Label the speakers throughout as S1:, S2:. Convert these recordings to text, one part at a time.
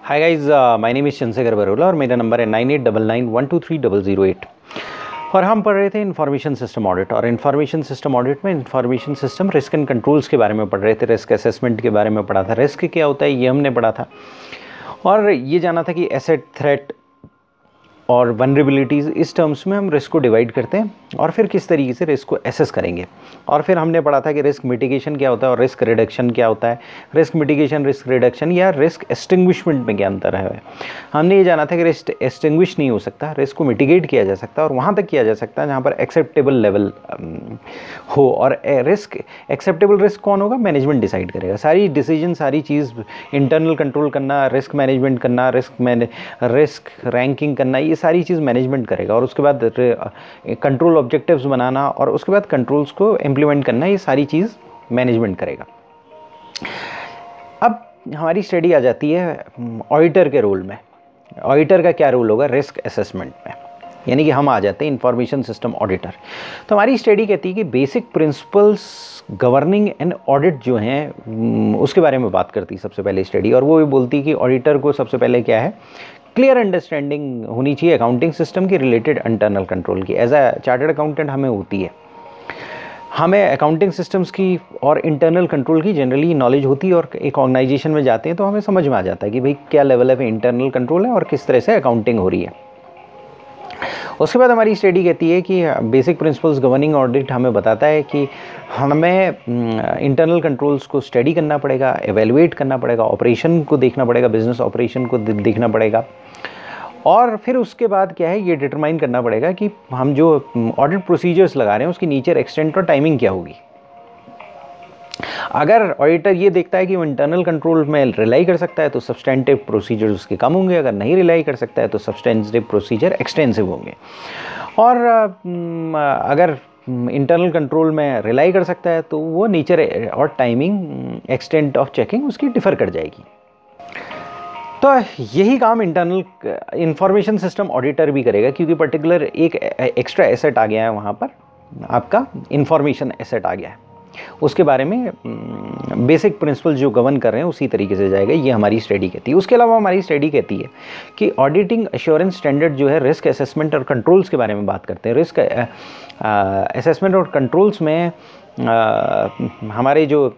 S1: Hi guys, my name is Chandrashekhar बरोला और मेरा number है 9899123008। और हम पढ़ रहे थे इन्फॉर्मेशन सिस्टम ऑडिट। और इन्फॉर्मेशन सिस्टम ऑडिट में information system risk and controls के बारे में पढ़ रहे थे। रिस्क असेसमेंट के बारे में पढ़ा था, रिस्क क्या होता है ये हमने पढ़ा था, और ये जाना था कि एसेट, थ्रेट और वनरेबिलिटीज़, इस टर्म्स में हम रिस्क को डिवाइड करते हैं और फिर किस तरीके से रिस्क को एसेस करेंगे। और फिर हमने पढ़ा था कि रिस्क मिटिगेशन क्या होता है और रिस्क रिडक्शन क्या होता है। रिस्क मिटिगेशन, रिस्क रिडक्शन या रिस्क एक्सटिंग्विशमेंट में क्या अंतर है। हमने ये जाना था कि रिस्क एक्सटिंग्विश नहीं हो सकता, रिस्क को मिटिगेट किया जा सकता है और वहाँ तक किया जा सकता है जहाँ पर एक्सेप्टेबल लेवल हो। और रिस्क एक्सेप्टेबल रिस्क कौन होगा, मैनेजमेंट डिसाइड करेगा। सारी डिसीजन, सारी चीज़, इंटरनल कंट्रोल करना, रिस्क मैनेजमेंट करना, रिस्क रैंकिंग करना, ये सारी चीज़ मैनेजमेंट करेगा। और उसके बाद कंट्रोल ऑब्जेक्टिव्स बनाना और उसके बाद कंट्रोल्स को इम्प्लीमेंट करना, ये सारी चीज़ मैनेजमेंट करेगा। अब हमारी स्टडी आ जाती है ऑडिटर के रोल में। ऑडिटर का क्या रोल होगा रिस्क असेसमेंट में, यानी कि हम आ जाते हैं इंफॉर्मेशन सिस्टम ऑडिटर। तो हमारी स्टडी कहती है कि basic principles governing and audit जो हैं उसके बारे में बात करती है सबसे पहले स्टडी। और वो भी बोलती है कि ऑडिटर को सबसे पहले क्या है, क्लियर अंडरस्टैंडिंग होनी चाहिए अकाउंटिंग सिस्टम की रिलेटेड इंटरनल कंट्रोल की। एज अ चार्टर्ड अकाउंटेंट हमें होती है, हमें अकाउंटिंग सिस्टम्स की और इंटरनल कंट्रोल की जनरली नॉलेज होती है। और एक ऑर्गेनाइजेशन में जाते हैं तो हमें समझ में आ जाता है कि भाई क्या लेवल है इंटरनल कंट्रोल है और किस तरह से अकाउंटिंग हो रही है। उसके बाद हमारी स्टडी कहती है कि बेसिक प्रिंसिपल्स गवर्निंग ऑडिट हमें बताता है कि हमें इंटरनल कंट्रोल्स को स्टडी करना पड़ेगा, एवेलुएट करना पड़ेगा, ऑपरेशन को देखना पड़ेगा, बिजनेस ऑपरेशन को देखना पड़ेगा। और फिर उसके बाद क्या है, ये डिटरमाइन करना पड़ेगा कि हम जो ऑडिट प्रोसीजर्स लगा रहे हैं उसकी नेचर, एक्सटेंट और टाइमिंग क्या होगी। अगर ऑडिटर ये देखता है कि वो इंटरनल कंट्रोल में रिलाई कर सकता है तो सब्सटेंटिव प्रोसीजर उसके कम होंगे, अगर नहीं रिलाई कर सकता है तो सब्सटेंटिव प्रोसीजर एक्सटेंसिव होंगे। और अगर इंटरनल कंट्रोल में रिलाई कर सकता है तो वो नेचर और टाइमिंग, एक्सटेंट ऑफ चेकिंग उसकी डिफर कर जाएगी। तो यही काम इंटरनल इंफॉर्मेशन सिस्टम ऑडिटर भी करेगा, क्योंकि पर्टिकुलर एक एक्स्ट्रा एसेट आ गया है वहाँ पर, आपका इंफॉर्मेशन एसेट आ गया है। उसके बारे में बेसिक प्रिंसिपल जो गवर्न कर रहे हैं उसी तरीके से जाएगा, ये हमारी स्टडी कहती है। उसके अलावा हमारी स्टडी कहती है कि ऑडिटिंग एश्योरेंस स्टैंडर्ड जो है रिस्क असेसमेंट और कंट्रोल्स के बारे में बात करते हैं। रिस्क असेसमेंट और कंट्रोल्स में हमारे जो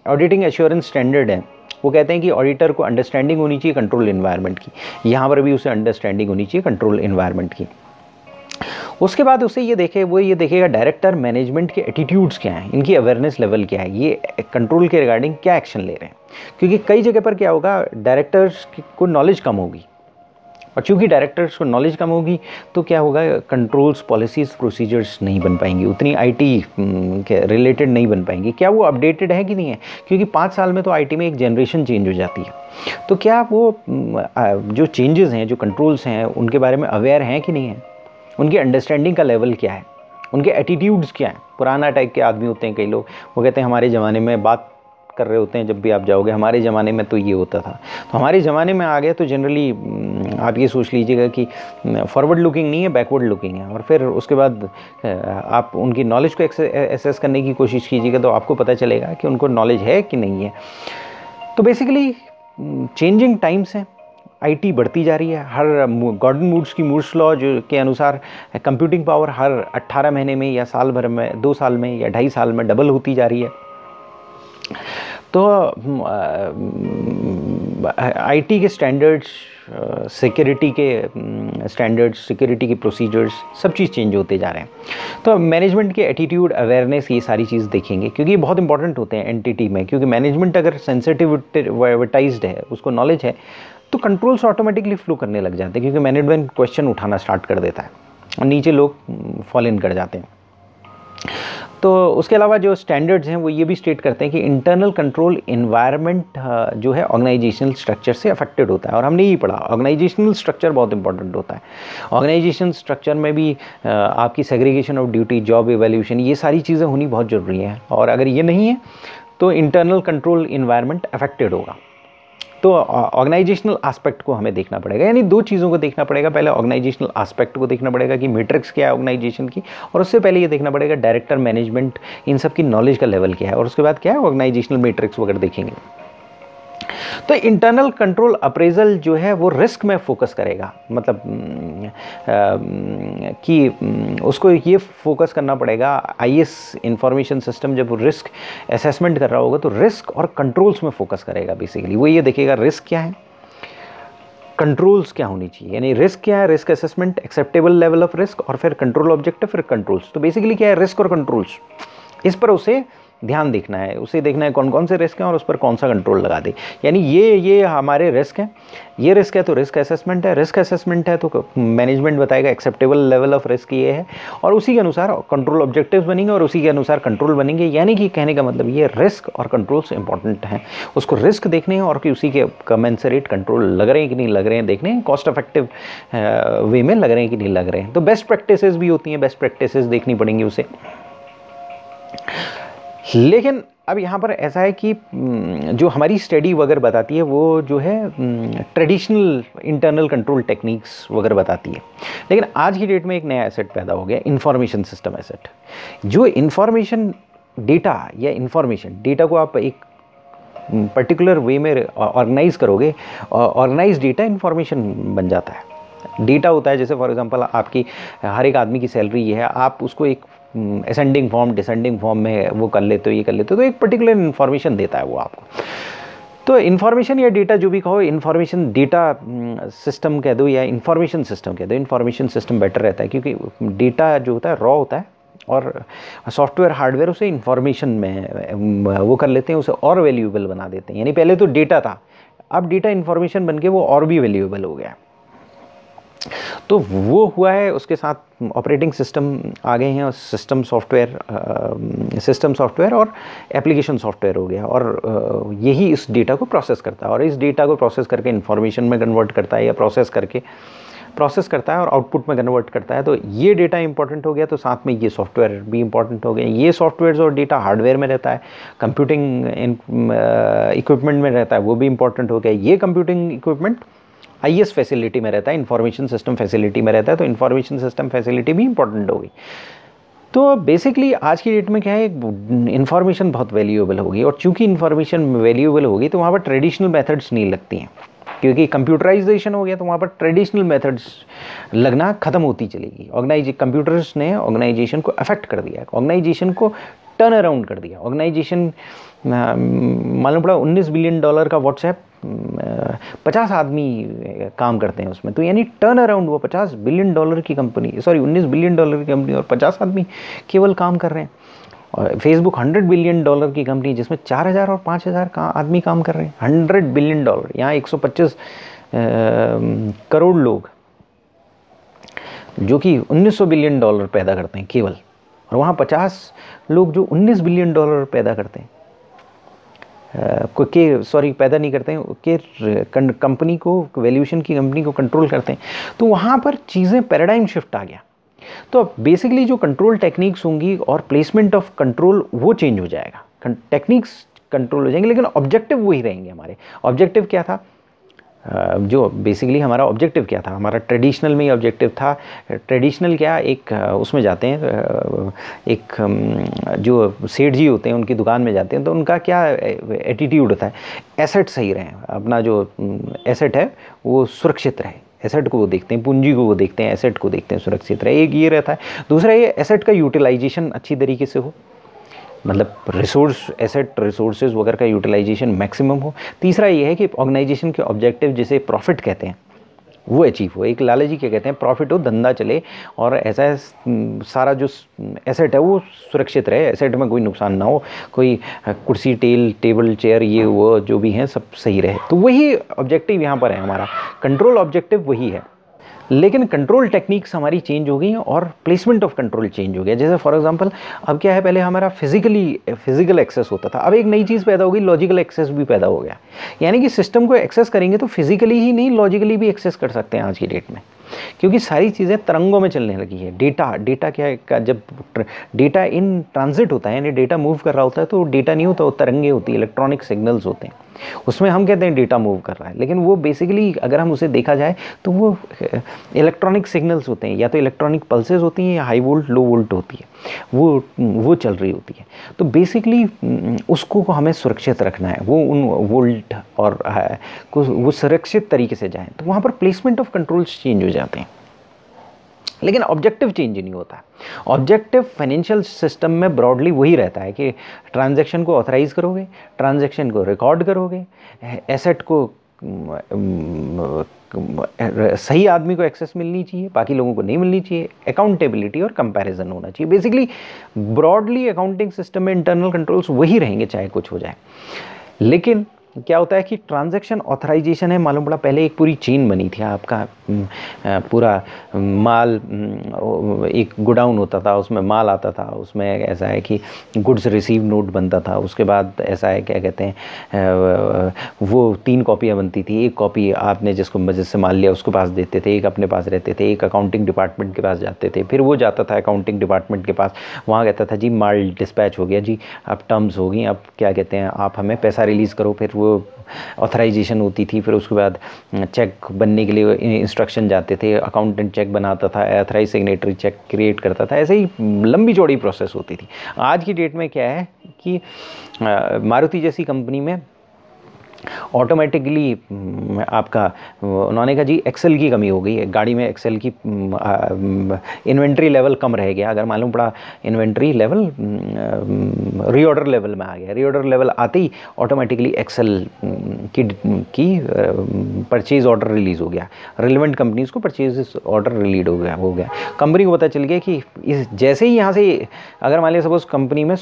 S1: ऑडिटिंग एश्योरेंस स्टैंडर्ड हैं वो कहते हैं कि ऑडिटर को अंडरस्टैंडिंग होनी चाहिए कंट्रोल इन्वायरमेंट की। यहाँ पर भी उसे अंडरस्टैंडिंग होनी चाहिए कंट्रोल इन्वायरमेंट की। उसके बाद उसे ये देखेगा डायरेक्टर मैनेजमेंट के एटीट्यूड्स क्या हैं, इनकी अवेयरनेस लेवल क्या है, ये कंट्रोल के रिगार्डिंग क्या एक्शन ले रहे हैं। क्योंकि कई जगह पर क्या होगा, डायरेक्टर्स को नॉलेज कम होगी, और चूँकि डायरेक्टर्स को नॉलेज कम होगी तो क्या होगा, कंट्रोल्स, पॉलिसीज़, प्रोसीजर्स नहीं बन पाएंगी, उतनी आईटी के रिलेटेड नहीं बन पाएंगी। क्या वो अपडेटेड है कि नहीं है, क्योंकि 5 साल में तो आईटी में एक जनरेशन चेंज हो जाती है। तो क्या वो जो चेंजेस हैं, जो कंट्रोल्स हैं, उनके बारे में अवेयर हैं कि नहीं है, उनकी अंडरस्टैंडिंग का लेवल क्या है, उनके एटीट्यूड्स क्या हैं। पुराना टाइप के आदमी होते हैं कई लोग, वो कहते हैं हमारे ज़माने में, बात कर रहे होते हैं जब भी आप जाओगे, हमारे ज़माने में तो ये होता था। तो हमारे ज़माने में आ गया तो जनरली आप ये सोच लीजिएगा कि फॉरवर्ड लुकिंग नहीं है, बैकवर्ड लुकिंग है। और फिर उसके बाद आप उनकी नॉलेज को एसेस करने की कोशिश कीजिएगा तो आपको पता चलेगा कि उनको नॉलेज है कि नहीं है। तो बेसिकली चेंजिंग टाइम्स हैं, आईटी बढ़ती जा रही है। हर गॉर्डन मूड्स की मूड्स लॉ जो के अनुसार कंप्यूटिंग पावर हर 18 महीने में या साल भर में, 2 साल में या 2.5 साल में डबल होती जा रही है। तो आईटी के स्टैंडर्ड्स, सिक्योरिटी के स्टैंडर्ड्स, सिक्योरिटी के प्रोसीजर्स, सब चीज़ चेंज होते जा रहे हैं। तो मैनेजमेंट के एटीट्यूड, अवेयरनेस, ये सारी चीज़ देखेंगे, क्योंकि ये बहुत इंपॉर्टेंट होते हैं एंटिटी में। क्योंकि मैनेजमेंट अगर सेंसिटिविटाइज्ड है, उसको नॉलेज है, तो कंट्रोल्स ऑटोमेटिकली फ्लो करने लग जाते हैं, क्योंकि मैनेजमेंट क्वेश्चन उठाना स्टार्ट कर देता है और नीचे लोग फॉल इन कर जाते हैं। तो उसके अलावा जो स्टैंडर्ड्स हैं वो ये भी स्टेट करते हैं कि इंटरनल कंट्रोल इन्वायरमेंट जो है ऑर्गेनाइजेशनल स्ट्रक्चर से अफेक्टेड होता है। और हमने ये पढ़ा, ऑर्गेनाइजेशनल स्ट्रक्चर बहुत इंपॉर्टेंट होता है। ऑर्गेनाइजेशन स्ट्रक्चर में भी आपकी segregation of duty, job evaluation, ये सारी चीज़ें होनी बहुत ज़रूरी हैं। और अगर ये नहीं है तो इंटरनल कंट्रोल इन्वायरमेंट अफेक्टेड होगा। तो ऑर्गेनाइजेशनल एस्पेक्ट को हमें देखना पड़ेगा, यानी 2 चीज़ों को देखना पड़ेगा। पहले ऑर्गेनाइजेशनल एस्पेक्ट को देखना पड़ेगा कि मैट्रिक्स क्या है ऑर्गेनाइजेशन की, और उससे पहले ये देखना पड़ेगा डायरेक्टर, मैनेजमेंट, इन सब की नॉलेज का लेवल क्या है, और उसके बाद क्या है ऑर्गेनाइजेशनल मैट्रिक्स वगैरह देखेंगे। तो इंटरनल कंट्रोल अप्रेजल जो है वो रिस्क में फोकस करेगा, मतलब कि उसको ये फोकस करना पड़ेगा। आईएस इंफॉर्मेशन सिस्टम जब रिस्क असेसमेंट कर रहा होगा तो रिस्क और कंट्रोल्स में फोकस करेगा। बेसिकली वो ये देखेगा रिस्क क्या है, कंट्रोल्स क्या होनी चाहिए, यानी रिस्क क्या है, risk assessment, acceptable level of risk, और फिर कंट्रोल ऑब्जेक्टिव, फिर कंट्रोल्स। तो बेसिकली क्या है, रिस्क और कंट्रोल्स, इस पर उसे ध्यान देखना है, उसे देखना है कौन कौन से रिस्क हैं और उस पर कौन सा कंट्रोल लगा दे। यानी ये हमारे रिस्क हैं, ये रिस्क है तो रिस्क असेसमेंट है, रिस्क असेसमेंट है तो मैनेजमेंट बताएगा एक्सेप्टेबल लेवल ऑफ रिस्क ये है, और उसी के अनुसार कंट्रोल ऑब्जेक्टिव्स बनेंगे और उसी के अनुसार कंट्रोल बनेंगे। यानी कि कहने का मतलब ये रिस्क और कंट्रोल्स इंपॉर्टेंट हैं, उसको रिस्क देखने हैं और कि उसी के कमेंसरेट कंट्रोल लग रहे हैं कि नहीं लग रहे हैं देखने हैं, कॉस्ट इफेक्टिव वे में लग रहे हैं कि नहीं लग रहे हैं। तो बेस्ट प्रैक्टिसेस भी होती हैं, बेस्ट प्रैक्टिसेस देखनी पड़ेंगी उसे। लेकिन अब यहाँ पर ऐसा है कि जो हमारी स्टडी वगैरह बताती है वो जो है ट्रेडिशनल इंटरनल कंट्रोल टेक्निक्स वगैरह बताती है। लेकिन आज की डेट में एक नया एसेट पैदा हो गया, इंफॉर्मेशन सिस्टम एसेट। जो इंफॉर्मेशन डेटा या इंफॉर्मेशन डेटा को आप एक पर्टिकुलर वे में ऑर्गेनाइज करोगे, ऑर्गेनाइज डेटा इंफॉर्मेशन बन जाता है। डेटा होता है जैसे फॉर एग्जांपल आपकी हर एक आदमी की सैलरी ये है, आप उसको एक असेंडिंग फॉर्म डिसेंडिंग फॉर्म में वो कर लेते हो, ये कर लेते हो, तो एक पर्टिकुलर इन्फॉर्मेशन देता है वो आपको। तो इन्फॉर्मेशन या डेटा जो भी कहो, इन्फॉर्मेशन डेटा सिस्टम कह दो या इन्फॉर्मेशन सिस्टम कह दो, इन्फॉर्मेशन सिस्टम बेटर रहता है क्योंकि डेटा जो होता है रॉ होता है और सॉफ्टवेयर हार्डवेयर उसे इन्फॉर्मेशन में वो कर लेते हैं, उसे और वैल्यूएबल बना देते हैं। यानी पहले तो डेटा था, अब डेटा इन्फॉर्मेशन बन के वो और भी वैल्यूएबल हो गया। तो वो हुआ है, उसके साथ ऑपरेटिंग सिस्टम आ गए हैं और सिस्टम सॉफ्टवेयर और एप्लीकेशन सॉफ्टवेयर हो गया, और यही इस डेटा को प्रोसेस करता है और इस डेटा को प्रोसेस करके इन्फॉर्मेशन में कन्वर्ट करता है या प्रोसेस करता है और आउटपुट में कन्वर्ट करता है। तो ये डेटा इंपॉर्टेंट हो गया, तो साथ में ये सॉफ्टवेयर भी इंपॉर्टेंट हो गए। ये सॉफ्टवेयर और डेटा हार्डवेयर में रहता है, कंप्यूटिंग इक्विपमेंट में रहता है, वो भी इंपॉर्टेंट हो गया। ये कंप्यूटिंग इक्विपमेंट आईएस फैसिलिटी में रहता है, इंफॉर्मेशन सिस्टम फैसिलिटी में रहता है, तो इंफॉर्मेशन सिस्टम फैसिलिटी भी इंपॉर्टेंट होगी। तो बेसिकली आज की डेट में क्या है, इंफॉर्मेशन बहुत वैल्यूएबल होगी, और चूंकि इंफॉर्मेशन वैल्यूएबल होगी तो वहाँ पर ट्रेडिशनल मेथड्स नहीं लगती हैं, क्योंकि कंप्यूटराइजेशन हो गया तो वहाँ पर ट्रेडिशनल मेथड्स लगना ख़त्म होती चलेगी। कंप्यूटर्स ने ऑर्गेनाइजेशन को अफेक्ट कर दिया, ऑर्गेनाइजेशन को टर्न अराउंड कर दिया। ऑर्गेनाइजेशन मालूम पड़ा $19 बिलियन का व्हाट्सएप, 50 आदमी काम करते हैं उसमें, तो यानी टर्न अराउंड वो $50 बिलियन की कंपनी, सॉरी $19 बिलियन की कंपनी और 50 आदमी केवल काम कर रहे हैं। और फेसबुक $100 बिलियन की कंपनी जिसमें 4000 और 5000 आदमी काम कर रहे हैं। $100 बिलियन, यहाँ 125 करोड़ लोग जो कि $1900 बिलियन पैदा करते हैं केवल, और वहाँ 50 लोग जो $19 बिलियन पैदा करते हैं, पैदा नहीं करते हैं, के कंपनी को, वैल्यूएशन की कंपनी को कंट्रोल करते हैं। तो वहाँ पर चीज़ें पैराडाइम शिफ्ट आ गया। तो बेसिकली जो कंट्रोल टेक्निक्स होंगी और प्लेसमेंट ऑफ कंट्रोल वो चेंज हो जाएगा, टेक्निक्स कंट्रोल हो जाएंगे, लेकिन ऑब्जेक्टिव वही रहेंगे। हमारे ऑब्जेक्टिव क्या था, जो बेसिकली हमारा ऑब्जेक्टिव क्या था, हमारा ट्रेडिशनल में ही ऑब्जेक्टिव था। ट्रेडिशनल क्या, एक उसमें जाते हैं, एक जो सेठ जी होते हैं उनकी दुकान में जाते हैं, तो उनका क्या एटीट्यूड होता है, एसेट सही रहे, अपना जो एसेट है वो सुरक्षित रहे, एसेट को वो देखते हैं, पूंजी को वो देखते हैं, एसेट को देखते हैं सुरक्षित रहे, एक ये रहता है। दूसरा ये एसेट का यूटिलाइजेशन अच्छी तरीके से हो, मतलब रिसोर्सेज वगैरह का यूटिलाइजेशन मैक्सिमम हो। तीसरा ये है कि ऑर्गेनाइजेशन के ऑब्जेक्टिव जिसे प्रॉफिट कहते हैं वो अचीव हो। एक लाला जी क्या कहते हैं, प्रॉफिट हो, धंधा चले, और ऐसा सारा जो एसेट है वो सुरक्षित रहे, एसेट में कोई नुकसान ना हो, कोई कुर्सी टेबल चेयर ये वो जो भी हैं सब सही रहे। तो वही ऑब्जेक्टिव यहाँ पर है, हमारा कंट्रोल ऑब्जेक्टिव वही है। लेकिन कंट्रोल टेक्निक्स हमारी चेंज हो गई हैं और प्लेसमेंट ऑफ कंट्रोल चेंज हो गया। जैसे फॉर एग्जांपल अब क्या है, पहले हमारा फिजिकल एक्सेस होता था, अब एक नई चीज़ पैदा हो गई, लॉजिकल एक्सेस भी पैदा हो गया। यानी कि सिस्टम को एक्सेस करेंगे तो फिजिकली ही नहीं, लॉजिकली भी एक्सेस कर सकते हैं आज की डेट में, क्योंकि सारी चीज़ें तरंगों में चलने लगी है। डेटा क्या है, जब डेटा इन ट्रांजिट होता है, यानी डेटा मूव कर रहा होता है, तो डेटा नहीं होता, वो तरंगे होती है, इलेक्ट्रॉनिक सिग्नल्स होते हैं। उसमें हम कहते हैं डेटा मूव कर रहा है, लेकिन वो बेसिकली अगर हम उसे देखा जाए तो वो इलेक्ट्रॉनिक सिग्नल्स होते हैं, या तो इलेक्ट्रॉनिक पल्सेस होती हैं या हाई वोल्ट लो वोल्ट होती है, वो चल रही होती है। तो बेसिकली उसको हमें सुरक्षित रखना है, वो उन वोल्ट और वो सुरक्षित तरीके से जाएँ, तो वहाँ पर प्लेसमेंट ऑफ कंट्रोल्स चेंज हो जाते हैं, लेकिन ऑब्जेक्टिव चेंज नहीं होता। ऑब्जेक्टिव फाइनेंशियल सिस्टम में ब्रॉडली वही रहता है कि ट्रांजैक्शन को ऑथराइज करोगे, ट्रांजैक्शन को रिकॉर्ड करोगे, एसेट को सही आदमी को एक्सेस मिलनी चाहिए, बाकी लोगों को नहीं मिलनी चाहिए, अकाउंटेबिलिटी और कंपैरिजन होना चाहिए। बेसिकली ब्रॉडली अकाउंटिंग सिस्टम में इंटरनल कंट्रोल्स वही रहेंगे चाहे कुछ हो जाए। लेकिन क्या होता है कि ट्रांजैक्शन ऑथराइजेशन है, मालूम पड़ा पहले एक पूरी चेन बनी थी, आपका पूरा माल, एक गोडाउन होता था, उसमें माल आता था, उसमें ऐसा है कि गुड्स रिसीव नोट बनता था, उसके बाद ऐसा है क्या कहते हैं वो 3 कॉपियाँ बनती थी, एक कॉपी आपने जिसको मस्जिद से माल लिया उसके पास देते थे, एक अपने पास रहते थे, एक अकाउंटिंग डिपार्टमेंट के पास जाते थे, फिर वो जाता था अकाउंटिंग डिपार्टमेंट के पास, वहाँ कहता था जी माल डिस्पैच हो गया जी, अब टर्म्स हो गई, अब क्या कहते हैं आप हमें पैसा रिलीज़ करो, फिर वो ऑथराइजेशन होती थी, फिर उसके बाद चेक बनने के लिए इंस्ट्रक्शन जाते थे, अकाउंटेंट चेक बनाता था, ऑथराइज सिग्नेटरी चेक क्रिएट करता था, ऐसे ही लंबी चौड़ी प्रोसेस होती थी। आज की डेट में क्या है कि मारुति जैसी कंपनी में ऑटोमेटिकली आपका उन्होंने कहा जी एक्सेल की कमी हो गई है, गाड़ी में एक्सेल की इन्वेंट्री लेवल कम रह गया। अगर मालूम पड़ा इन्वेंट्री लेवल रीऑर्डर लेवल में आ गया, रीऑर्डर लेवल आते ही ऑटोमेटिकली एक्सेल की परचेज ऑर्डर रिलीज़ हो गया, रिलेवेंट कंपनीज़ को परचेज ऑर्डर रिलीड हो गया। कंपनी को पता चल गया कि जैसे ही यहाँ से अगर मान लिया सपोज कंपनी में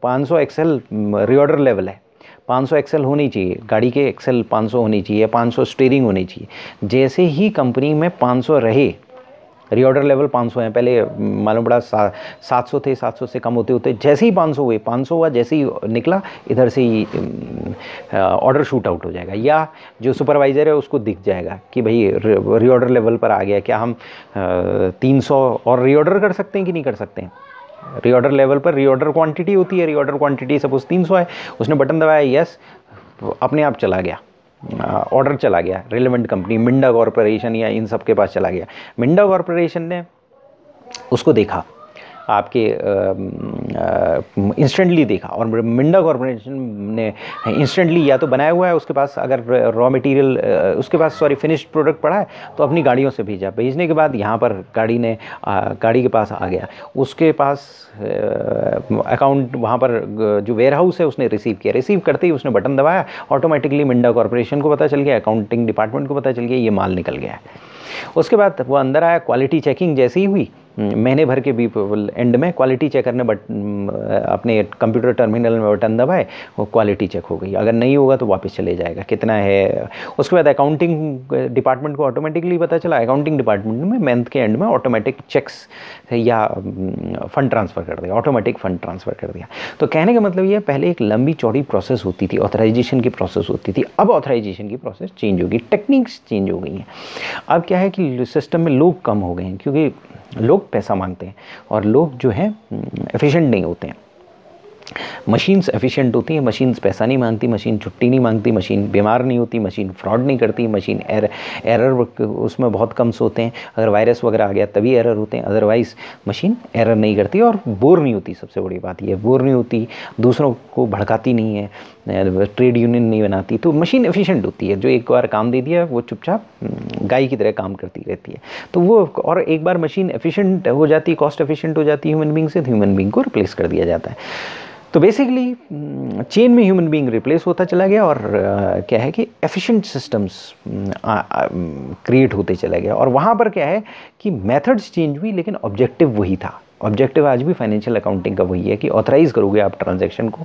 S1: 500 एक्सेल रीऑर्डर लेवल है, 500 एक्सेल होनी चाहिए, गाड़ी के एक्सेल 500 होनी चाहिए, 500 स्टीयरिंग होनी चाहिए। जैसे ही कंपनी में 500 रहे, रीऑर्डर लेवल 500 है, पहले मालूम पड़ा 700 थे, 700 से कम होते होते जैसे ही 500 हुए, 500 हुआ जैसे ही निकला इधर से ही ऑर्डर शूट आउट हो जाएगा, या जो सुपरवाइज़र है उसको दिख जाएगा कि भाई रीऑर्डर लेवल पर आ गया, क्या हम 300 और रीऑर्डर कर सकते हैं कि नहीं कर सकते हैं। रीऑर्डर लेवल पर रीऑर्डर क्वांटिटी होती है, रीऑर्डर क्वांटिटी सपोज 300 है, उसने बटन दबाया यस, अपने आप चला गया ऑर्डर, चला गया रिलेवेंट कंपनी मिंडा कॉरपोरेशन या इन सब के पास चला गया। मिंडा कॉरपोरेशन ने उसको देखा, आपके इंस्टेंटली देखा, और मिंडा कॉरपोरेशन ने इंस्टेंटली या तो बनाया हुआ है उसके पास, अगर रॉ मटेरियल उसके पास फिनिश्ड प्रोडक्ट पड़ा है तो अपनी गाड़ियों से भेजा, भेजने के बाद यहाँ पर गाड़ी के पास आ गया, उसके पास अकाउंट वहाँ पर जो वेयर हाउस है उसने रिसीव किया, रिसीव करते ही उसने बटन दबाया, ऑटोमेटिकली मिंडा कॉरपोरेशन को पता चल गया, अकाउंटिंग डिपार्टमेंट को पता चल गया, ये माल निकल गया है। उसके बाद वो अंदर आया, क्वालिटी चेकिंग जैसी ही हुई, महीने भर के भी एंड में क्वालिटी चेकर ने अपने कंप्यूटर टर्मिनल में बटन दबाए, वो क्वालिटी चेक हो गई, अगर नहीं होगा तो वापस चले जाएगा कितना है। उसके बाद अकाउंटिंग डिपार्टमेंट को ऑटोमेटिकली पता चला, अकाउंटिंग डिपार्टमेंट में मंथ के एंड में ऑटोमेटिक चेक्स या फंड ट्रांसफ़र कर दिया, ऑटोमेटिक फंड ट्रांसफ़र कर दिया। तो कहने का मतलब ये, पहले एक लंबी चौड़ी प्रोसेस होती थी, ऑथराइजेशन की प्रोसेस होती थी, अब ऑथराइजेशन की प्रोसेस चेंज होगी, टेक्निक्स चेंज हो गई हैं। अब क्या है कि सिस्टम में लोग कम हो गए हैं, क्योंकि लोग पैसा मांगते हैं और लोग जो हैं एफिशिएंट नहीं होते हैं। मशीन्स एफिशिएंट होती हैं, मशीन्स पैसा नहीं मांगती, मशीन छुट्टी नहीं मांगती, मशीन बीमार नहीं होती, मशीन फ्रॉड नहीं करती, मशीन एरर उसमें बहुत कम होते हैं, अगर वायरस वगैरह आ गया तभी एरर होते हैं, अदरवाइज़ मशीन एरर नहीं करती और बोर नहीं होती। सबसे बड़ी बात ये, बोर नहीं होती, दूसरों को भड़काती नहीं है, ट्रेड यूनियन नहीं बनाती, तो मशीन एफिशिएंट होती है। जो एक बार काम दे दिया वो चुपचाप गाय की तरह काम करती रहती है। तो वो, और एक बार मशीन एफिशिएंट हो जाती है, कॉस्ट एफिशिएंट हो जाती है ह्यूमन बींग से, तो ह्यूमन बींग को रिप्लेस कर दिया जाता है। तो बेसिकली चेन में ह्यूमन बीइंग रिप्लेस होता चला गया, और क्या है कि एफिशिएंट सिस्टम्स क्रिएट होते चला गया। और वहाँ पर क्या है कि मेथड्स चेंज हुई, लेकिन ऑब्जेक्टिव वही था। ऑब्जेक्टिव आज भी फाइनेंशियल अकाउंटिंग का वही है कि ऑथराइज़ करोगे आप ट्रांजैक्शन को,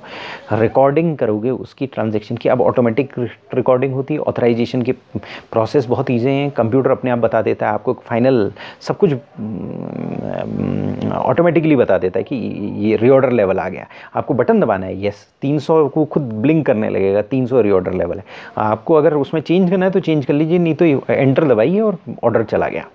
S1: रिकॉर्डिंग करोगे उसकी ट्रांजैक्शन की। अब ऑटोमेटिक रिकॉर्डिंग होती है, ऑथराइजेशन की प्रोसेस बहुत ईजी है, कंप्यूटर अपने आप बता देता है आपको, फाइनल सब कुछ ऑटोमेटिकली बता देता है कि ये रीऑर्डर लेवल आ गया, आपको बटन दबाना है, यस 300 को खुद ब्लिंक करने लगेगा, 300 रीऑर्डर लेवल है, आपको अगर उसमें चेंज करना है तो चेंज कर लीजिए, नहीं तो एंटर दबाइए और ऑर्डर चला गया।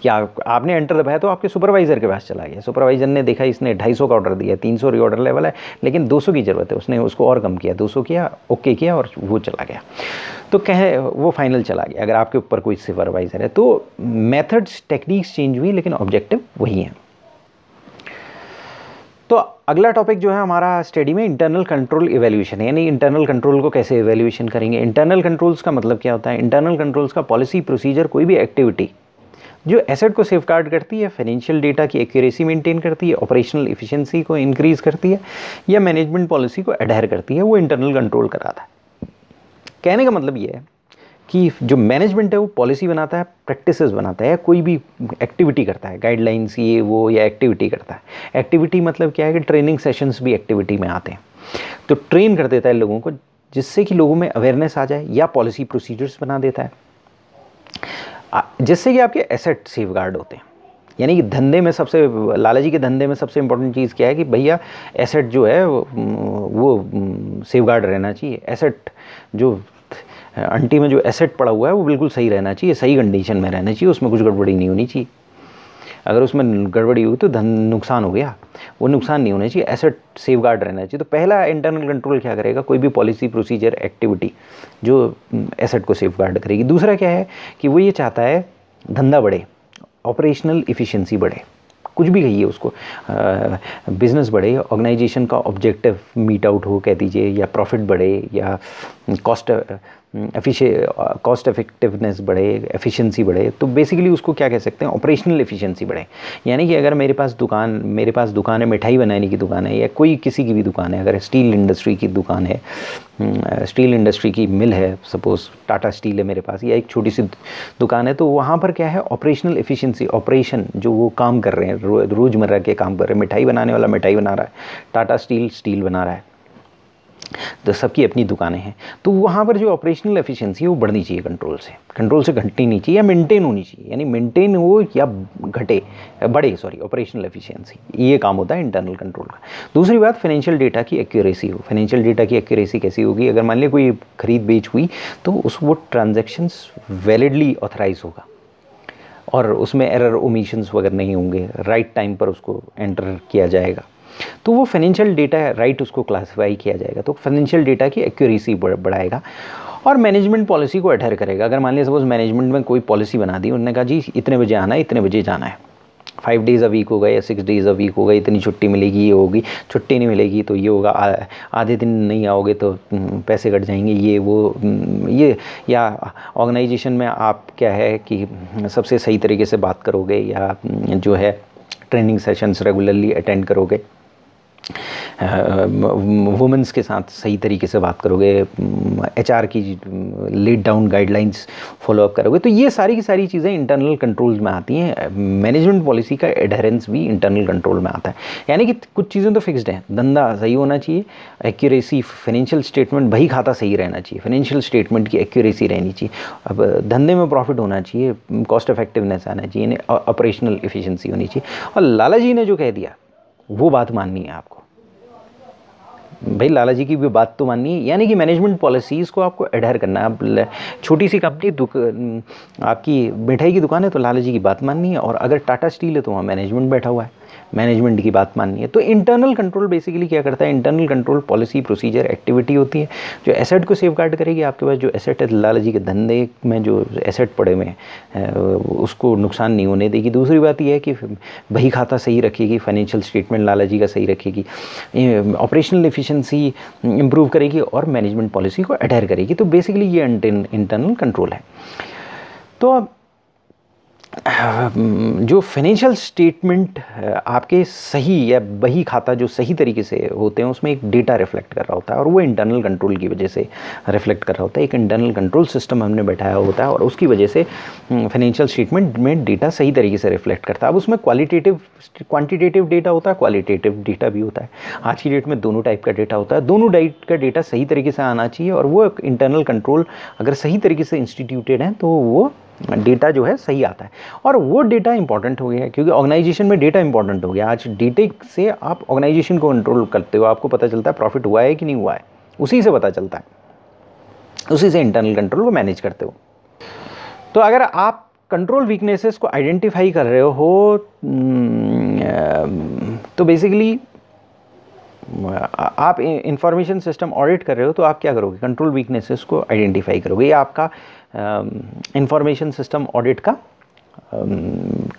S1: या आपने एंटर दबाया तो आपके सुपरवाइज़र के पास चला गया, सुपरवाइज़र ने देखा इसने 250 का ऑर्डर दिया, 300 रीऑर्डर लेवल है लेकिन 200 की ज़रूरत है, उसने उसको और कम किया, 200 किया, ओके किया और वो चला गया, तो कहे वो फाइनल चला गया अगर आपके ऊपर कोई सुपरवाइज़र है। तो मेथड्स टेक्निक्स चेंज हुई लेकिन ऑब्जेक्टिव वही है। तो अगला टॉपिक जो है हमारा स्टडी में इंटरनल कंट्रोल इवैल्यूएशन है, यानी इंटरनल कंट्रोल को कैसे इवैल्यूएशन करेंगे। इंटरनल कंट्रोल्स का मतलब क्या होता है? इंटरनल कंट्रोल्स का पॉलिसी, प्रोसीजर, कोई भी एक्टिविटी जो एसेट को सेफगार्ड करती है, फाइनेंशियल डेटा की एक्यूरेसी मेंटेन करती है, ऑपरेशनल एफिशिएंसी को इंक्रीज करती है या मैनेजमेंट पॉलिसी को एडहेयर करती है, वो इंटरनल कंट्रोल कराता है। कहने का मतलब ये है कि जो मैनेजमेंट है वो पॉलिसी बनाता है, प्रैक्टिसेस बनाता है, कोई भी एक्टिविटी करता है, गाइडलाइंस ये वो या एक्टिविटी करता है। एक्टिविटी मतलब क्या है कि ट्रेनिंग सेशंस भी एक्टिविटी में आते हैं, तो ट्रेन कर देता है लोगों को जिससे कि लोगों में अवेयरनेस आ जाए, या पॉलिसी प्रोसीजर्स बना देता है जिससे कि आपके एसेट सेफगार्ड होते हैं। यानी कि धंधे में सबसे, लालची के धंधे में सबसे इंपॉर्टेंट चीज़ क्या है कि भैया एसेट जो है वो सेफगार्ड रहना चाहिए। एसेट जो अंटी में जो एसेट पड़ा हुआ है वो बिल्कुल सही रहना चाहिए, सही कंडीशन में रहना चाहिए, उसमें कुछ गड़बड़ी नहीं होनी चाहिए। अगर उसमें गड़बड़ी हुई तो नुकसान हो गया, वो नुकसान नहीं होना चाहिए, एसेट सेफगार्ड रहना चाहिए। तो पहला इंटरनल कंट्रोल क्या करेगा? कोई भी पॉलिसी, प्रोसीजर, एक्टिविटी जो एसेट को सेफगार्ड करेगी। दूसरा क्या है कि वो ये चाहता है धंधा बढ़े, ऑपरेशनल एफिशिएंसी बढ़े, कुछ भी कहिए उसको, बिजनेस बढ़े, ऑर्गेनाइजेशन का ऑब्जेक्टिव मीट आउट हो कह दीजिए, या प्रॉफिट बढ़े, या कॉस्ट इफेक्टिवनेस बढ़े, एफिशिएंसी बढ़े। तो बेसिकली उसको क्या कह सकते हैं? ऑपरेशनल एफिशिएंसी बढ़े। यानी कि अगर मेरे पास दुकान है, मिठाई बनाने की दुकान है, या कोई किसी की भी दुकान है, अगर स्टील इंडस्ट्री की दुकान है, स्टील इंडस्ट्री की मिल है, सपोज टाटा स्टील है मेरे पास, या एक छोटी सी दुकान है, तो वहाँ पर क्या है? ऑपरेशनल एफिशिएंसी, ऑपरेशन जो वो काम कर रहे हैं, रोज़मर्रा के काम कर रहे हैं। मिठाई बनाने वाला मिठाई बना रहा है, टाटा स्टील बना रहा है, तो सबकी अपनी दुकानें हैं। तो वहाँ पर जो ऑपरेशनल एफिशिएंसी है वो बढ़नी चाहिए, कंट्रोल से घटनी नहीं चाहिए, या मेंटेन होनी चाहिए। यानी मेंटेन हो या बढ़े ऑपरेशनल एफिशिएंसी, ये काम होता है इंटरनल कंट्रोल का। दूसरी बात, फाइनेंशियल डेटा की एक्यूरेसी हो। फाइनेंशियल डेटा की एक्यूरेसी कैसी होगी? अगर मान लिया कोई खरीद बेच हुई तो वो ट्रांजैक्शंस वैलिडली ऑथराइज होगा और उसमें एरर, ओमिशंस वगैरह नहीं होंगे, राइट टाइम पर उसको एंटर किया जाएगा, तो वो फाइनेंशियल डेटा राइट उसको क्लासिफाई किया जाएगा। तो फाइनेंशियल डेटा की एक्यूरेसी बढ़ाएगा और मैनेजमेंट पॉलिसी को एडहेयर करेगा। अगर मान लिया सपोज मैनेजमेंट में कोई पॉलिसी बना दी, उन्होंने कहा जी इतने बजे आना है, इतने बजे जाना है, 5 डेज़ अ वीक हो गए या 6 डेज़ अ वीक हो गए, इतनी छुट्टी मिलेगी, ये होगी, छुट्टी नहीं मिलेगी तो ये होगा, आधे दिन नहीं आओगे तो पैसे कट जाएंगे, ये वो ये। या ऑर्गेनाइजेशन में आप क्या है कि सबसे सही तरीके से बात करोगे, या जो है ट्रेनिंग सेशंस रेगुलरली अटेंड करोगे, वुमेंस के साथ सही तरीके से बात करोगे, HR की लेड डाउन गाइडलाइंस फॉलोअप करोगे, तो ये सारी की सारी चीज़ें इंटरनल कंट्रोल्स में आती हैं। मैनेजमेंट पॉलिसी का एडहेरेंस भी इंटरनल कंट्रोल में आता है। यानी कि कुछ चीज़ें तो फिक्स्ड हैं, धंधा सही होना चाहिए, एक्यूरेसी, फाइनेंशियल स्टेटमेंट, बही खाता सही रहना चाहिए, फाइनेंशियल स्टेटमेंट की एक्यूरेसी रहनी चाहिए, अब धंधे में प्रॉफिट होना चाहिए, कॉस्ट इफेक्टिवनेस आना चाहिए, ऑपरेशनल एफिशिएंसी होनी चाहिए। और लाला जी ने जो कह दिया वो बात माननी है आपको, भाई लाला जी की भी बात तो माननी है। यानी कि मैनेजमेंट पॉलिसीज़ को आपको एडहेयर करना है। अब छोटी सी कंपनी, आपकी मिठाई की दुकान है तो लाला जी की बात माननी है, और अगर टाटा स्टील है तो वहाँ मैनेजमेंट बैठा हुआ है, मैनेजमेंट की बात माननी है। तो इंटरनल कंट्रोल बेसिकली क्या करता है? Internal control policy, procedure, activity होती है जो एसेट को सेफगार्ड करेगी। आपके पास जो एसेट है, लाला जी के धंधे में जो एसेट पड़े हुए हैं उसको नुकसान नहीं होने देगी। दूसरी बात यह है कि बही खाता सही रखेगी, फाइनेंशियल स्टेटमेंट लाला जी का सही रखेगी, ऑपरेशनल एफिशिएंसी इंप्रूव करेगी और मैनेजमेंट पॉलिसी को एडहेयर करेगी। तो बेसिकली ये इंटरनल कंट्रोल है। तो जो फाइनेंशियल स्टेटमेंट आपके सही या बही खाता जो सही तरीके से होते हैं उसमें एक डेटा रिफ्लेक्ट कर रहा होता है, और वो इंटरनल कंट्रोल की वजह से रिफ्लेक्ट कर रहा होता है। एक इंटरनल कंट्रोल सिस्टम हमने बैठाया होता है और उसकी वजह से फाइनेंशियल स्टेटमेंट में डेटा सही तरीके से रिफ्लेक्ट करता है। अब उसमें क्वांटिटेटिव डेटा होता है, क्वालिटेटिव डेटा भी होता है। आज की डेट में दोनों टाइप का डेटा होता है, दोनों टाइप का डेटा सही तरीके से आना चाहिए, और वो इंटरनल कंट्रोल अगर सही तरीके से इंस्टीट्यूटेड है तो वो डेटा जो है सही आता है। और वो डेटा इंपॉर्टेंट हो गया है क्योंकि ऑर्गेनाइजेशन में डेटा इंपॉर्टेंट हो गया। आज डेटे से आप ऑर्गेनाइजेशन को कंट्रोल करते हो, आपको पता चलता है प्रॉफिट हुआ है कि नहीं हुआ है, उसी से पता चलता है, उसी से इंटरनल कंट्रोल को मैनेज करते हो। तो अगर आप कंट्रोल वीकनेसेस को आइडेंटिफाई कर रहे हो तो बेसिकली आप इंफॉर्मेशन सिस्टम ऑडिट कर रहे हो तो आप क्या करोगे, कंट्रोल वीकनेसेस को आइडेंटिफाई करोगे। ये आपका इंफॉर्मेशन सिस्टम ऑडिट का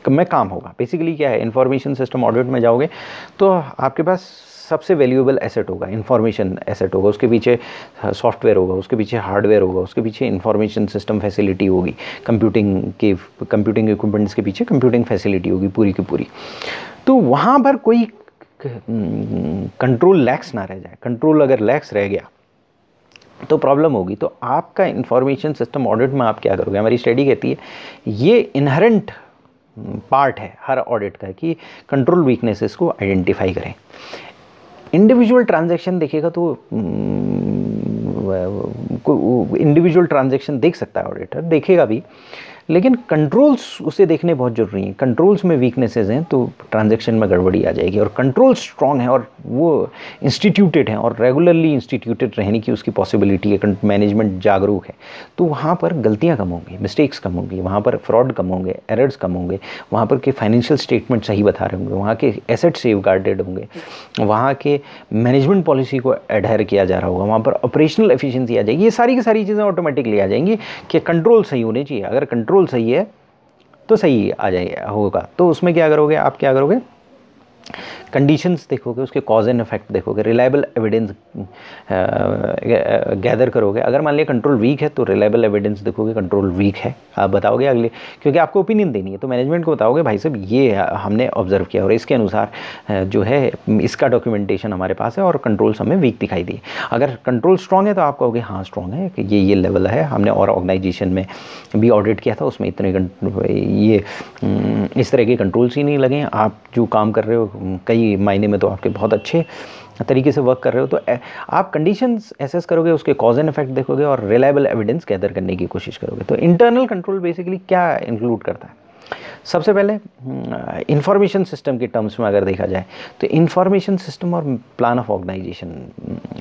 S1: में काम होगा। बेसिकली क्या है, इंफॉर्मेशन सिस्टम ऑडिट में जाओगे तो आपके पास सबसे वैल्यूएबल एसेट होगा, इंफॉर्मेशन एसेट होगा, उसके पीछे सॉफ्टवेयर होगा, उसके पीछे हार्डवेयर होगा, उसके पीछे इंफॉर्मेशन सिस्टम फैसिलिटी होगी, कंप्यूटिंग इक्विपमेंट्स के पीछे कंप्यूटिंग फैसिलिटी होगी पूरी की पूरी। तो वहाँ पर कोई कंट्रोल लैक्स ना रह जाए। कंट्रोल अगर लैक्स रह गया तो प्रॉब्लम होगी। तो आपका इंफॉर्मेशन सिस्टम ऑडिट में आप क्या करोगे, हमारी स्टडी कहती है ये इनहेरेंट पार्ट है हर ऑडिट का कि कंट्रोल वीकनेसेस को आइडेंटिफाई करें। इंडिविजुअल ट्रांजैक्शन देखेगा तो इंडिविजुअल ट्रांजैक्शन देख सकता है ऑडिटर, देखेगा भी, लेकिन कंट्रोल्स उसे देखने बहुत ज़रूरी हैं। कंट्रोल्स में वीकनेसेस हैं तो ट्रांजैक्शन में गड़बड़ी आ जाएगी। और कंट्रोल स्ट्रॉन्ग है और वो इंस्टीट्यूटेड हैं और रेगुलरली इंस्टीट्यूटेड रहने की उसकी पॉसिबिलिटी है, मैनेजमेंट जागरूक है, तो वहाँ पर गलतियाँ कम होंगी, मिस्टेक्स कम होंगी, वहाँ पर फ्रॉड कम होंगे, एरर्स कम होंगे, वहाँ पर के फाइनेंशियल स्टेटमेंट सही बता रहे होंगे, वहाँ के एसेट सेव गार्डेड होंगे, वहाँ के मैनेजमेंट पॉलिसी को एडहेर किया जा रहा होगा, वहाँ पर ऑपरेशनल एफिशिएंसी आ जाएगी। ये सारी की सारी चीज़ें ऑटोमेटिकली आ जाएंगी कि कंट्रोल सही होने चाहिए। अगर कंट्रोल सही है तो सही आ जाएगा होगा। तो उसमें क्या करोगे, आप क्या करोगे, कंडीशंस देखोगे, उसके कॉज एंड इफेक्ट देखोगे, रिलायबल एविडेंस गैदर करोगे। अगर मान लिया कंट्रोल वीक है तो रिलायबल एविडेंस देखोगे कंट्रोल वीक है, आप बताओगे अगले, क्योंकि आपको ओपिनियन देनी है तो मैनेजमेंट को बताओगे भाई साहब ये हमने ऑब्जर्व किया और इसके अनुसार जो है इसका डॉक्यूमेंटेशन हमारे पास है और कंट्रोल्स हमें वीक दिखाई दिए। अगर कंट्रोल स्ट्रॉन्ग है तो आप कहोगे हाँ स्ट्रॉन्ग है कि ये लेवल है, हमने और ऑर्गेनाइजेशन में भी ऑडिट किया था उसमें इतने ये इस तरह के कंट्रोल्स ही नहीं लगे, आप जो काम कर रहे हो कई मायने में तो आपके बहुत अच्छे तरीके से वर्क कर रहे हो। तो आप कंडीशंस एसेस करोगे, उसके कॉज एंड इफेक्ट देखोगे और रिलायबल एविडेंस गैदर करने की कोशिश करोगे। तो इंटरनल कंट्रोल बेसिकली क्या इंक्लूड करता है, सबसे पहले इंफॉर्मेशन सिस्टम के टर्म्स में अगर देखा जाए तो इंफॉर्मेशन सिस्टम और प्लान ऑफ ऑर्गेनाइजेशन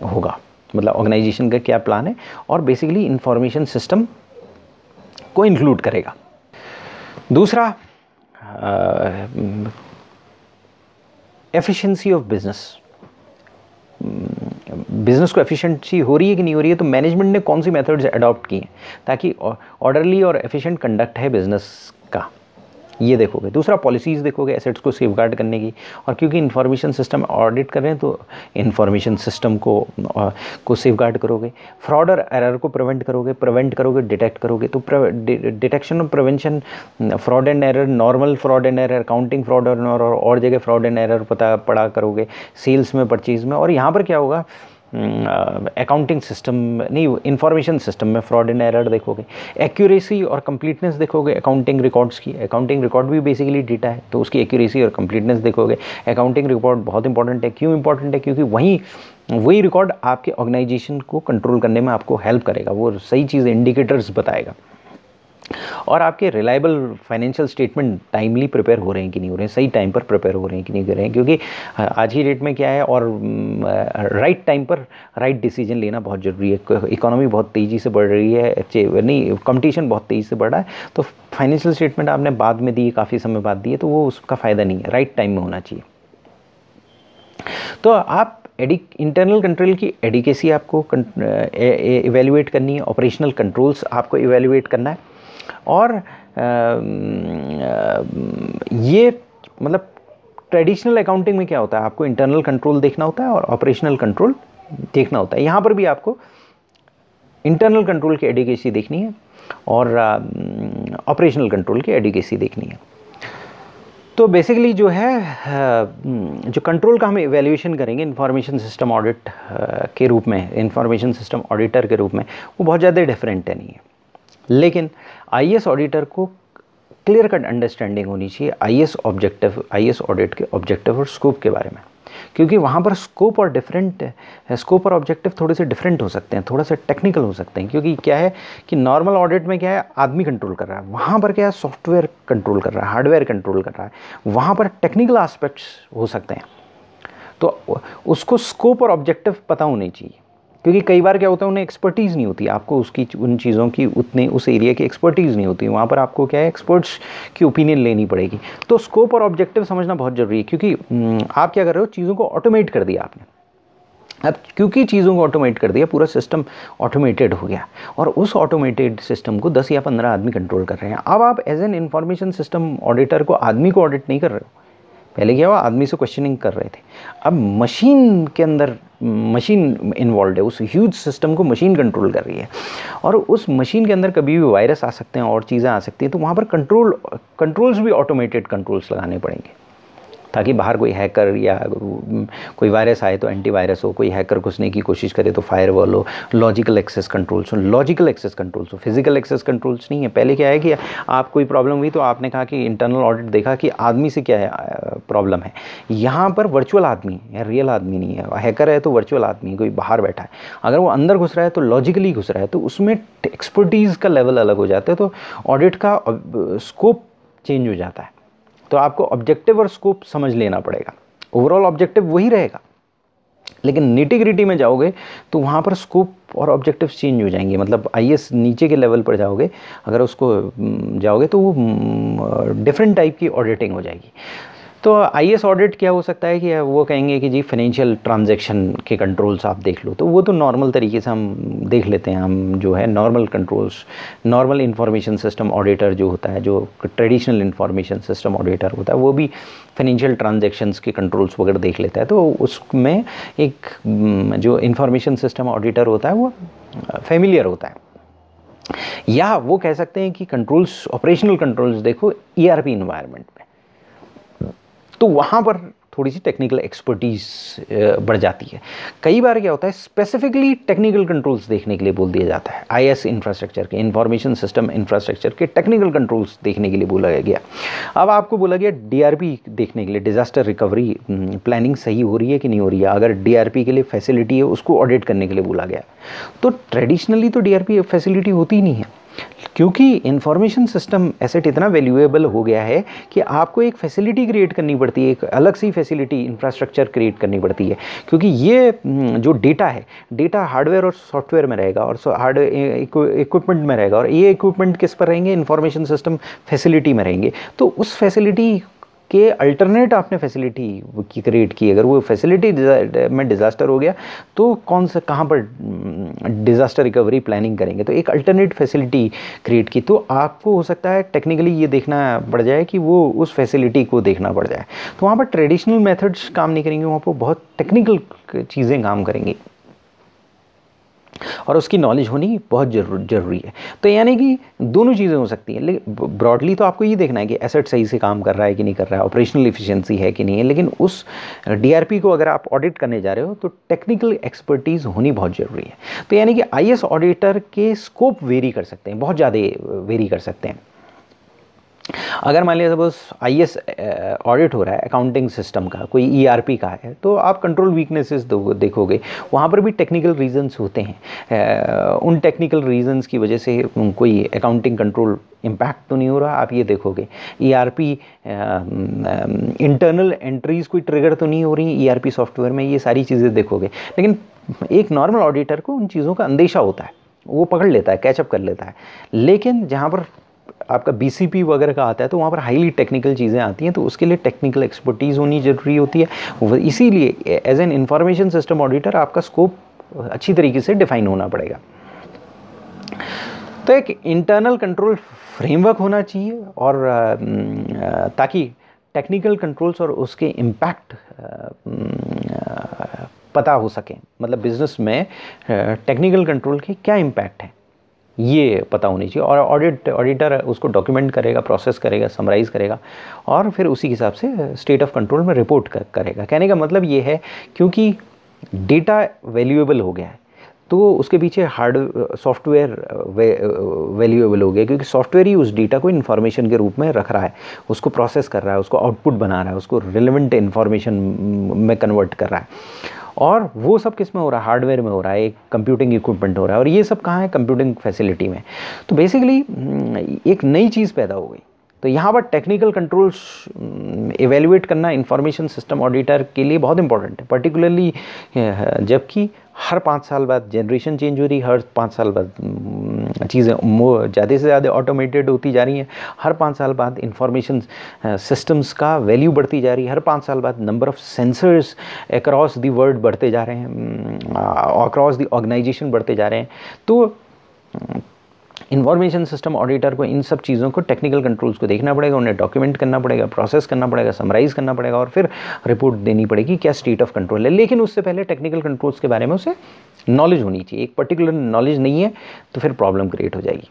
S1: होगा, मतलब ऑर्गेनाइजेशन का क्या प्लान है और बेसिकली इंफॉर्मेशन सिस्टम को इंक्लूड करेगा। दूसरा एफिशिएंसी ऑफ बिजनेस को एफिशिएंसी हो रही है कि नहीं हो रही है, तो मैनेजमेंट ने कौन सी मेथड्स अडॉप्ट की हैं ताकि ऑर्डरली और एफिशिएंट कंडक्ट है बिजनेस का, ये देखोगे। दूसरा पॉलिसीज़ देखोगे एसेट्स को सेफगार्ड करने की, और क्योंकि इंफॉर्मेशन सिस्टम ऑडिट कर रहे हैं तो इंफॉर्मेशन सिस्टम को सेफगार्ड करोगे। फ्रॉड और एरर को प्रिवेंट करोगे, डिटेक्ट करोगे। तो डिटेक्शन और prevention, fraud and error, normal fraud and error, accounting fraud और जगह फ्रॉड एंड एरर पड़ा करोगे, सेल्स में, परचेज में। और यहाँ पर क्या होगा, अकाउंटिंग सिस्टम नहीं, इंफॉर्मेशन सिस्टम में फ्रॉड एंड एरर देखोगे। एक्यूरेसी और कंप्लीटनेस देखोगे अकाउंटिंग रिकॉर्ड्स की, अकाउंटिंग रिकॉर्ड भी बेसिकली डेटा है तो उसकी एक्यूरेसी और कंप्लीटनेस देखोगे। अकाउंटिंग रिकॉर्ड बहुत इंपॉर्टेंट है, क्यों इंपॉर्टेंट है, क्योंकि वही रिकॉर्ड आपके ऑर्गेनाइजेशन को कंट्रोल करने में आपको हेल्प करेगा, वो सही चीज़ इंडिकेटर्स बताएगा। और आपके reliable financial statement timely prepare हो रहे हैं कि नहीं हो रहे हैं, सही टाइम पर प्रिपेयर हो रहे हैं कि नहीं कर रहे हैं, क्योंकि आज की डेट में क्या है, और राइट टाइम पर राइट डिसीजन लेना बहुत ज़रूरी है। इकोनॉमी बहुत तेज़ी से बढ़ रही है, नहीं कंपटीशन बहुत तेज़ी से बढ़ रहा है, तो फाइनेंशियल स्टेटमेंट आपने बाद में दी, काफ़ी समय बाद दिए, तो वो उसका फ़ायदा नहीं है, राइट टाइम में होना चाहिए। तो आप इंटरनल कंट्रोल की एडिकेसी आपको इवेल्युएट करनी है, ऑपरेशनल कंट्रोल्स आपको इवेल्युएट करना है। और ये मतलब ट्रेडिशनल अकाउंटिंग में क्या होता है, आपको इंटरनल कंट्रोल देखना होता है और ऑपरेशनल कंट्रोल देखना होता है। यहाँ पर भी आपको इंटरनल कंट्रोल की एडिकेसी देखनी है और ऑपरेशनल कंट्रोल की एडिकेसी देखनी है। तो बेसिकली जो है, जो कंट्रोल का हम इवैल्यूएशन करेंगे इंफॉर्मेशन सिस्टम ऑडिट के रूप में, इंफॉर्मेशन सिस्टम ऑडिटर के रूप में, वो बहुत ज़्यादा डिफरेंट है नहीं है। लेकिन आईएएस ऑडिटर को क्लियर कट अंडरस्टैंडिंग होनी चाहिए आईएएस ऑडिट के ऑब्जेक्टिव और स्कोप के बारे में, क्योंकि वहाँ पर स्कोप और ऑब्जेक्टिव थोड़े से डिफरेंट हो सकते हैं, थोड़ा सा टेक्निकल हो सकते हैं। क्योंकि क्या है कि नॉर्मल ऑडिट में क्या है, आदमी कंट्रोल कर रहा है, वहाँ पर क्या है, सॉफ्टवेयर कंट्रोल कर रहा है, हार्डवेयर कंट्रोल कर रहा है, वहाँ पर टेक्निकल एस्पेक्ट्स हो सकते हैं। तो उसको स्कोप और ऑब्जेक्टिव पता होने चाहिए क्योंकि कई बार क्या होता है उन्हें एक्सपर्टीज़ नहीं होती, आपको उसकी उन चीज़ों की उतने उस एरिया की एक्सपर्टीज़ नहीं होती, वहाँ पर आपको क्या है एक्सपर्ट्स की ओपिनियन लेनी पड़ेगी। तो स्कोप और ऑब्जेक्टिव समझना बहुत ज़रूरी है, क्योंकि आप क्या कर रहे हो, चीज़ों को ऑटोमेट कर दिया आपने। अब क्योंकि चीज़ों को ऑटोमेट कर दिया, पूरा सिस्टम ऑटोमेटेड हो गया और उस ऑटोमेटेड सिस्टम को 10 या 15 आदमी कंट्रोल कर रहे हैं। अब आप as an information system auditor को आदमी को ऑडिट नहीं कर रहे हो, पहले क्या हुआ आदमी से क्वेश्चनिंग कर रहे थे, अब मशीन के अंदर मशीन इन्वॉल्व है, उस ह्यूज सिस्टम को मशीन कंट्रोल कर रही है और उस मशीन के अंदर कभी भी वायरस आ सकते हैं और चीज़ें आ सकती हैं, तो वहाँ पर कंट्रोल्स भी ऑटोमेटेड कंट्रोल्स लगाने पड़ेंगे ताकि बाहर कोई हैकर या कोई वायरस आए तो एंटीवायरस हो, कोई हैकर घुसने की कोशिश करे तो फायरवॉल हो, लॉजिकल एक्सेस कंट्रोल्स हो। लॉजिकल एक्सेस कंट्रोल्स हो, फिजिकल एक्सेस कंट्रोल्स नहीं है। पहले क्या है कि आप कोई प्रॉब्लम हुई तो आपने कहा कि इंटरनल ऑडिट देखा कि आदमी से क्या है प्रॉब्लम है, यहाँ पर वर्चुअल आदमी है, रियल आदमी नहीं है। हैकर है तो वर्चुअल आदमी, कोई बाहर बैठा है, अगर वो अंदर घुस रहा है तो लॉजिकली घुस रहा है, तो उसमें एक्सपर्टीज़ का लेवल अलग हो जाता है, तो ऑडिट का स्कोप चेंज हो जाता है। तो आपको ऑब्जेक्टिव और स्कोप समझ लेना पड़ेगा। ओवरऑल ऑब्जेक्टिव वही रहेगा, लेकिन निटी-ग्रिटी में जाओगे तो वहाँ पर स्कोप और ऑब्जेक्टिव चेंज हो जाएंगे। मतलब आईएएस नीचे के लेवल पर जाओगे, अगर उसको जाओगे तो वो डिफरेंट टाइप की ऑडिटिंग हो जाएगी। तो आईएएस ऑडिट क्या हो सकता है कि वो कहेंगे कि जी फाइनेंशियल ट्रांजैक्शन के कंट्रोल्स आप देख लो, तो वो तो नॉर्मल तरीके से हम देख लेते हैं। हम जो है normal controls, normal information system auditor जो होता है, जो ट्रेडिशनल इंफॉर्मेशन सिस्टम ऑडिटर होता है, वो भी फाइनेंशियल ट्रांजैक्शंस के कंट्रोल्स वगैरह देख लेता है। तो उसमें एक जो इंफॉर्मेशन सिस्टम ऑडिटर होता है वो फेमिलियर होता है। या वो कह सकते हैं कि कंट्रोल्स, ऑपरेशनल कंट्रोल्स देखो ईआरपी इन्वायरमेंट में, तो वहाँ पर थोड़ी सी टेक्निकल एक्सपर्टीज़ बढ़ जाती है। कई बार क्या होता है स्पेसिफिकली टेक्निकल कंट्रोल्स देखने के लिए बोल दिया जाता है, आईएएस इंफ्रास्ट्रक्चर के, इंफॉर्मेशन सिस्टम इंफ्रास्ट्रक्चर के टेक्निकल कंट्रोल्स देखने के लिए बोला गया। अब आपको बोला गया डीआरपी देखने के लिए, डिज़ास्टर रिकवरी प्लानिंग सही हो रही है कि नहीं हो रही है, अगर डीआरपी के लिए फैसिलिटी है उसको ऑडिट करने के लिए बोला गया। तो ट्रेडिशनली तो डीआरपी फैसिलिटी होती ही नहीं है, क्योंकि इंफॉर्मेशन सिस्टम एसेट इतना वैल्यूएबल हो गया है कि आपको एक फैसिलिटी क्रिएट करनी पड़ती है, एक अलग सी फैसिलिटी इंफ्रास्ट्रक्चर क्रिएट करनी पड़ती है, क्योंकि ये जो डेटा है, डेटा हार्डवेयर और सॉफ्टवेयर में रहेगा और इक्विपमेंट में रहेगा, और ये इक्विपमेंट किस पर रहेंगे, इंफॉर्मेशन सिस्टम फैसिलिटी में रहेंगे। तो उस फैसिलिटी के अल्टरनेट आपने फैसिलिटी की क्रिएट की, अगर वो फैसिलिटी में डिज़ास्टर हो गया तो कौन सा कहाँ पर डिज़ास्टर रिकवरी प्लानिंग करेंगे, तो एक अल्टरनेट फैसिलिटी क्रिएट की। तो आपको हो सकता है टेक्निकली ये देखना पड़ जाए कि वो उस फैसिलिटी को देखना पड़ जाए, तो वहाँ पर ट्रेडिशनल मेथड्स काम नहीं करेंगे, वहाँ पर बहुत टेक्निकल चीज़ें काम करेंगी और उसकी नॉलेज होनी बहुत ज़रूरी है। तो यानी कि दोनों चीज़ें हो सकती हैं, लेकिन ब्रॉडली तो आपको ये देखना है कि एसेट सही से काम कर रहा है कि नहीं कर रहा है, ऑपरेशनल एफिशिएंसी है कि नहीं है। लेकिन उस डीआरपी को अगर आप ऑडिट करने जा रहे हो तो टेक्निकल एक्सपर्टीज़ होनी बहुत ज़रूरी है। तो यानी कि आईएएस ऑडिटर के स्कोप वेरी कर सकते हैं, बहुत ज़्यादा वेरी कर सकते हैं। अगर मान लिया सपोज आईएएस ऑडिट हो रहा है अकाउंटिंग सिस्टम का, कोई ईआरपी का है, तो आप कंट्रोल वीकनेसेस देखोगे, वहाँ पर भी टेक्निकल रीजंस होते हैं। उन टेक्निकल रीजंस की वजह से कोई अकाउंटिंग कंट्रोल इम्पैक्ट तो नहीं हो रहा, आप ये देखोगे। ईआरपी इंटरनल एंट्रीज कोई ट्रिगर तो नहीं हो रही ईआरपी सॉफ्टवेयर में, ये सारी चीज़ें देखोगे। लेकिन एक नॉर्मल ऑडिटर को उन चीज़ों का अंदेशा होता है, वो पकड़ लेता है, कैचअप कर लेता है। लेकिन जहाँ पर आपका बीसीपी वगैरह का आता है तो वहाँ पर हाईली टेक्निकल चीज़ें आती हैं, तो उसके लिए टेक्निकल एक्सपर्टीज़ होनी ज़रूरी होती है। इसीलिए as an information system auditor आपका स्कोप अच्छी तरीके से डिफाइन होना पड़ेगा। तो एक इंटरनल कंट्रोल फ्रेमवर्क होना चाहिए, और ताकि टेक्निकल कंट्रोल्स और उसके इम्पैक्ट पता हो सकें, मतलब बिजनेस में टेक्निकल कंट्रोल के क्या इम्पैक्ट है ये पता होनी चाहिए। और ऑडिटर उसको डॉक्यूमेंट करेगा, प्रोसेस करेगा, समराइज़ करेगा, और फिर उसी के हिसाब से स्टेट ऑफ कंट्रोल में रिपोर्ट करेगा। कहने का मतलब ये है, क्योंकि डेटा वैल्यूएबल हो गया है तो उसके पीछे सॉफ्टवेयर वैल्यूएबल हो गया, क्योंकि सॉफ्टवेयर ही उस डेटा को इन्फॉर्मेशन के रूप में रख रहा है, उसको प्रोसेस कर रहा है, उसको आउटपुट बना रहा है, उसको रिलेवेंट इन्फॉर्मेशन में कन्वर्ट कर रहा है। और वो सब किस में हो रहा है, हार्डवेयर में हो रहा है, एक कंप्यूटिंग इक्विपमेंट हो रहा है, और ये सब कहाँ है, कंप्यूटिंग फैसिलिटी में। तो बेसिकली एक नई चीज़ पैदा हो गई। तो यहाँ पर टेक्निकल कंट्रोल्स एवेल्युएट करना इंफॉर्मेशन सिस्टम ऑडिटर के लिए बहुत इंपॉर्टेंट है, पर्टिकुलरली जबकि हर 5 साल बाद जनरेशन चेंज हो रही है, हर 5 साल बाद चीज़ें ज़्यादा से ज़्यादा ऑटोमेटेड होती जा रही हैं, हर 5 साल बाद इंफॉर्मेशन सिस्टम्स का वैल्यू बढ़ती जा रही है, हर 5 साल बाद number of sensors across the world बढ़ते जा रहे हैं, अक्रॉस द ऑर्गेनाइजेशन बढ़ते जा रहे हैं। तो इंफॉर्मेशन सिस्टम ऑडिटर को इन सब चीज़ों को, टेक्निकल कंट्रोल्स को देखना पड़ेगा, उन्हें डॉक्यूमेंट करना पड़ेगा, प्रोसेस करना पड़ेगा, समराइज़ करना पड़ेगा और फिर रिपोर्ट देनी पड़ेगी क्या स्टेट ऑफ कंट्रोल है। लेकिन उससे पहले टेक्निकल कंट्रोल्स के बारे में उसे नॉलेज होनी चाहिए। एक पर्टिकुलर नॉलेज नहीं है तो फिर प्रॉब्लम क्रिएट हो जाएगी।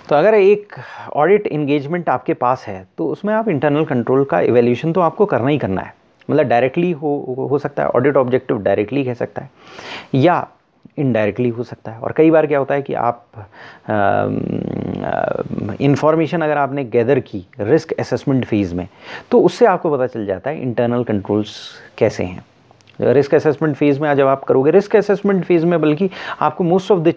S1: तो अगर एक ऑडिट इंगेजमेंट आपके पास है तो उसमें आप इंटरनल कंट्रोल का इवैल्यूएशन तो आपको करना ही करना है। मतलब डायरेक्टली हो सकता है, ऑडिट ऑब्जेक्टिव डायरेक्टली कह सकता है या इनडायरेक्टली हो सकता है। और कई बार क्या होता है कि आप इंफॉर्मेशन अगर आपने गैदर की रिस्क असेसमेंट फेज़ में तो उससे आपको पता चल जाता है इंटरनल कंट्रोल्स कैसे हैं। रिस्क असेसमेंट फेज़ में जब आप करोगे, रिस्क असेसमेंट फेज़ में बल्कि आपको मोस्ट ऑफ द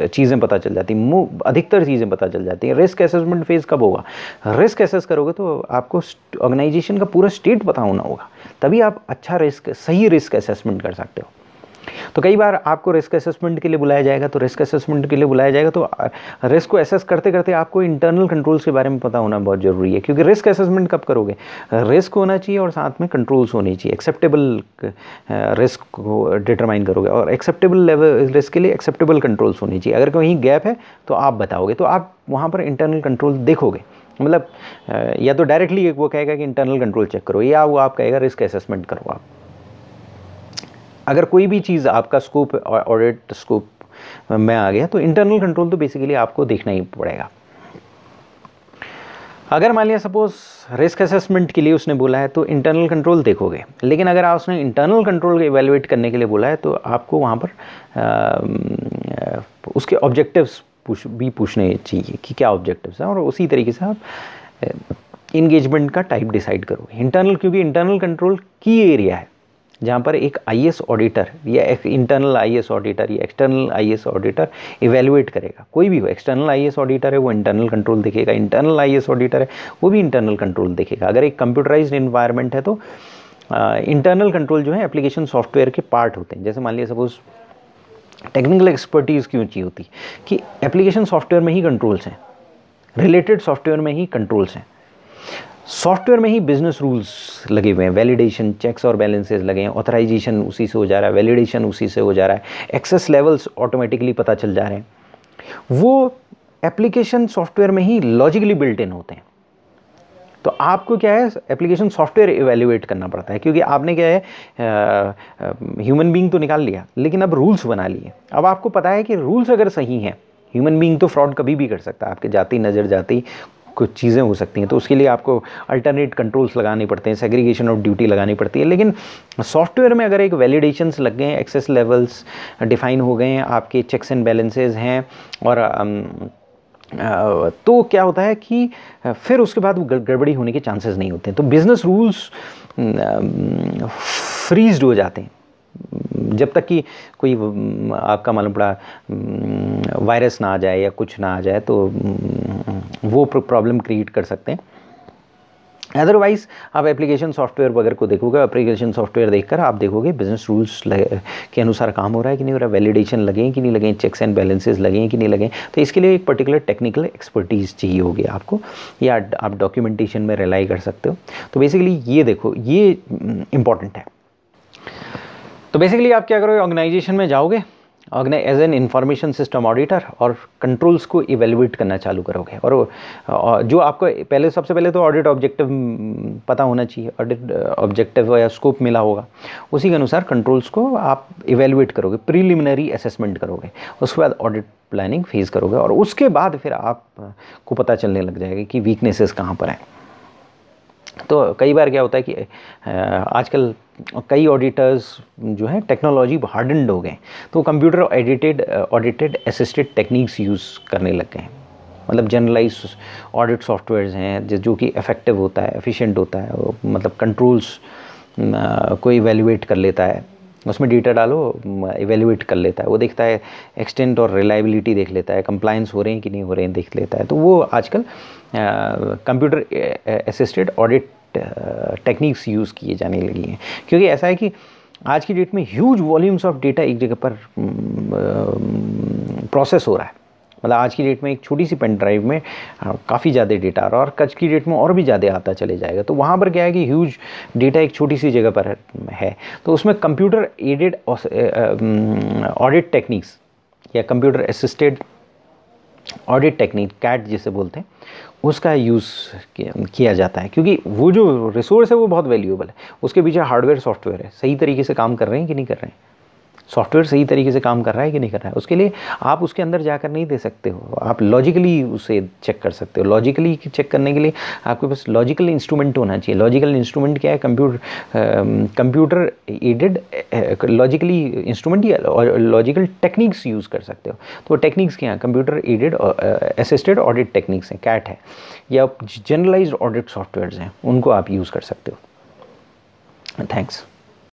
S1: चीज़ें पता चल जाती हैं, अधिकतर चीज़ें पता चल जाती हैं। रिस्क असेसमेंट फेज़ कब होगा? रिस्क असेस करोगे तो आपको ऑर्गेनाइजेशन का पूरा स्टेट पता होना होगा, तभी आप अच्छा सही रिस्क असेसमेंट कर सकते हो। तो कई बार आपको रिस्क असेसमेंट के लिए बुलाया जाएगा, तो रिस्क असेसमेंट के लिए बुलाया जाएगा तो रिस्क को असेस करते करते आपको इंटरनल कंट्रोल्स के बारे में पता होना बहुत ज़रूरी है। क्योंकि रिस्क असेसमेंट कब करोगे? रिस्क होना चाहिए और साथ में कंट्रोल्स होने चाहिए। एक्सेप्टेबल रिस्क को डिटरमाइन करोगे और एक्सेप्टेबल लेवल रिस्क के लिए एक्सेप्टेबल कंट्रोल्स होने चाहिए। अगर कहीं गैप है तो आप बताओगे, तो आप वहाँ पर इंटरनल कंट्रोल देखोगे। मतलब या तो डायरेक्टली वो कहेगा कि इंटरनल कंट्रोल चेक करो, या वो आप कहेगा रिस्क असेसमेंट करो। आप अगर कोई भी चीज़ आपका स्कोप ऑडिट स्कोप में आ गया तो इंटरनल कंट्रोल तो बेसिकली आपको देखना ही पड़ेगा। अगर मान लिया सपोज रिस्क असेसमेंट के लिए उसने बोला है तो इंटरनल कंट्रोल देखोगे, लेकिन अगर आप उसने इंटरनल कंट्रोल इवैल्यूएट करने के लिए बोला है तो आपको वहाँ पर उसके ऑब्जेक्टिव्स भी पूछने चाहिए कि क्या ऑब्जेक्टिव्स हैं, और उसी तरीके से आप इंगेजमेंट का टाइप डिसाइड करोगे। इंटरनल, क्योंकि इंटरनल कंट्रोल की एरिया है जहाँ पर एक आईएएस ऑडिटर या एक इंटरनल आईएएस ऑडिटर या एक्सटर्नल आईएएस ऑडिटर इवैल्यूएट करेगा। कोई भी हो, एक्सटर्नल आईएएस ऑडिटर है वो इंटरनल कंट्रोल देखेगा, इंटरनल आईएएस ऑडिटर है वो भी इंटरनल कंट्रोल देखेगा। अगर एक कंप्यूटराइज्ड इन्वायरमेंट है तो इंटरनल कंट्रोल जो है एप्लीकेशन सॉफ्टवेयर के पार्ट होते हैं। जैसे मान लिया सपोज टेक्निकल एक्सपर्टीज़ क्यों चाहिए होती कि एप्लीकेशन सॉफ्टवेयर में ही कंट्रोल्स हैं, रिलेटेड सॉफ्टवेयर में ही कंट्रोल्स हैं, सॉफ्टवेयर में ही बिजनेस रूल्स लगे हुए हैं, वैलिडेशन, चेक्स और बैलेंसेस लगे हैं, ऑथराइजेशन उसी से हो जा रहा है, वैलिडेशन उसी से हो जा रहा है, एक्सेस लेवल्स ऑटोमेटिकली पता चल जा रहे हैं। वो एप्लीकेशन सॉफ्टवेयर में ही लॉजिकली बिल्ट इन होते हैं। तो आपको क्या है, एप्लीकेशन सॉफ्टवेयर इवैल्यूएट करना पड़ता है, क्योंकि आपने क्या है ह्यूमन बीइंग तो निकाल लिया लेकिन अब रूल्स बना लिए। अब आपको पता है कि रूल्स अगर सही हैं, ह्यूमन बीइंग तो फ्रॉड कभी भी कर सकता है, आपके जाती नज़र जाती कुछ चीज़ें हो सकती हैं, तो उसके लिए आपको अल्टरनेट कंट्रोल्स लगाने पड़ते हैं, सेग्रीगेशन ऑफ ड्यूटी लगानी पड़ती है। लेकिन सॉफ्टवेयर में अगर एक वैलिडेशंस लग गए हैं, एक्सेस लेवल्स डिफाइन हो गए हैं, आपके चेक्स एंड बैलेंसेस हैं, और तो क्या होता है कि फिर उसके बाद गड़बड़ी होने के चांसेस नहीं होते हैं। तो बिज़नेस रूल्स फ्रीज्ड हो जाते हैं जब तक कि कोई आपका मालूम पड़ा वायरस ना आ जाए या कुछ ना आ जाए, तो वो प्रॉब्लम क्रिएट कर सकते हैं। अदरवाइज़ आप एप्लीकेशन सॉफ्टवेयर वगैरह को देखोगे, एप्लीकेशन सॉफ्टवेयर देखकर आप देखोगे बिजनेस रूल्स के अनुसार काम हो रहा है कि नहीं हो रहा है, वैलिडेशन लगे हैं कि नहीं लगे, चेक्स एंड बैलेंसेस लगे हैं कि नहीं लगे। तो इसके लिए एक पर्टिकुलर टेक्निकल एक्सपर्टीज़ चाहिए होगी आपको, या आप डॉक्यूमेंटेशन में रिलाई कर सकते हो। तो बेसिकली ये देखो, ये इम्पॉर्टेंट है। तो बेसिकली आप क्या करोगे, ऑर्गेनाइजेशन में जाओगे as an information system auditor और कंट्रोल्स को इवेल्युएट करना चालू करोगे। और जो आपको पहले, सबसे पहले तो ऑडिट ऑब्जेक्टिव पता होना चाहिए, ऑडिट ऑब्जेक्टिव या स्कोप मिला होगा, उसी के अनुसार कंट्रोल्स को आप इवेल्युएट करोगे, प्रीलिमिनरी असेसमेंट करोगे, उसके बाद ऑडिट प्लानिंग फेज करोगे, और उसके बाद फिर आपको पता चलने लग जाएगा कि वीकनेसेस कहाँ पर हैं। तो कई बार क्या होता है कि आजकल कई ऑडिटर्स जो हैं टेक्नोलॉजी हार्डन्ड हो गए, तो computer audited assisted techniques use करने लग गए हैं। मतलब जनरलाइज ऑडिट सॉफ्टवेयर्स हैं जो कि इफ़ेक्टिव होता है, एफिशिएंट होता है, मतलब कंट्रोल्स को इवेल्युएट कर लेता है, उसमें डेटा डालो, इवेल्युएट कर लेता है, वो देखता है एक्सटेंट और रिलायबिलिटी देख लेता है, कंप्लायंस हो रहे हैं कि नहीं हो रहे हैं देख लेता है। तो वो आजकल computer assisted audit techniques use किए जाने लगी हैं, क्योंकि ऐसा है कि आज की डेट में ह्यूज वॉल्यूम्स ऑफ डेटा एक जगह पर प्रोसेस हो रहा है। मतलब आज की डेट में एक छोटी सी पेन ड्राइव में काफ़ी ज़्यादा डेटा आ रहा है और कल की डेट में और भी ज़्यादा आता चले जाएगा। तो वहाँ पर क्या है कि ह्यूज डेटा एक छोटी सी जगह पर है। तो उसमें कंप्यूटर एडेड ऑडिट टेक्निक्स या computer assisted audit technique, CAAT जिसे बोलते हैं, उसका यूज़ किया जाता है, क्योंकि वो जो रिसोर्स है वो बहुत वैल्यूएबल है। उसके पीछे हार्डवेयर सॉफ्टवेयर है, सही तरीके से काम कर रहे हैं कि नहीं कर रहे हैं, सॉफ्टवेयर सही तरीके से काम कर रहा है कि नहीं कर रहा है, उसके लिए आप उसके अंदर जाकर नहीं दे सकते हो, आप लॉजिकली उसे चेक कर सकते हो। लॉजिकली चेक करने के लिए आपके पास लॉजिकल इंस्ट्रूमेंट होना चाहिए। लॉजिकल इंस्ट्रूमेंट क्या है? कंप्यूटर एडेड लॉजिकली इंस्ट्रूमेंट या लॉजिकल टेक्निक्स यूज़ कर सकते हो। तो टेक्निक्स क्या हैं? Computer aided assisted audit techniques हैं, कैट है, या जनरलाइज्ड ऑडिट सॉफ्टवेयर्स हैं, उनको आप यूज़ कर सकते हो। थैंक्स।